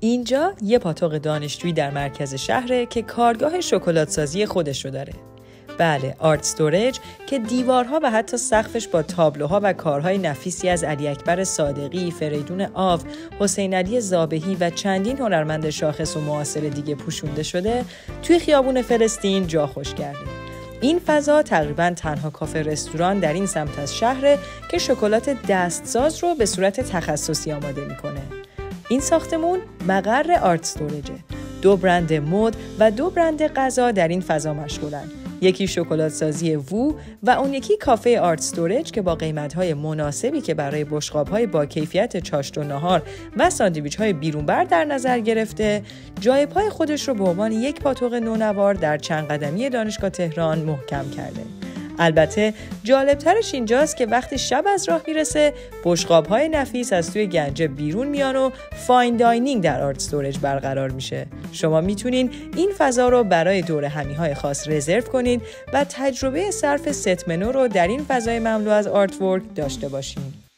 اینجا یه پاتوق دانشجویی در مرکز شهره که کارگاه شکلات‌سازی خودش رو داره. بله، آرت استوریج که دیوارها و حتی سقفش با تابلوها و کارهای نفیسی از علی اکبر صادقی، فریدون آو، حسین علی زابهی و چندین هنرمند شاخص و معاصر دیگه پوشونده شده، توی خیابون فلسطین جا خوش کرده. این فضا تقریباً تنها کافه رستوران در این سمت از شهره که شکلات دستساز رو به صورت تخصصی آماده میکنه. این ساختمون مقر آرت استوریجه. 2 برند مد و 2 برند غذا در این فضا مشغولن. یکی شکلات سازی وو و اون یکی کافه آرت استوریج که با قیمت‌های مناسبی که برای بشقاب‌های با کیفیت چاشت و نهار و ساندویچ‌های بیرونبر در نظر گرفته، جای پای خودش رو به عنوان یک پاتوق نونوار در چند قدمی دانشگاه تهران محکم کرده. البته جالبترش اینجاست که وقتی شب از راه میرسه، بشقاب‌های نفیس از توی گنجه بیرون میان و فاین داینینگ در آرت استوریج برقرار میشه. شما میتونین این فضا رو برای دوره همی‌های خاص رزرو کنید و تجربه صرف ست منو رو در این فضای مملو از آرت ورک داشته باشین.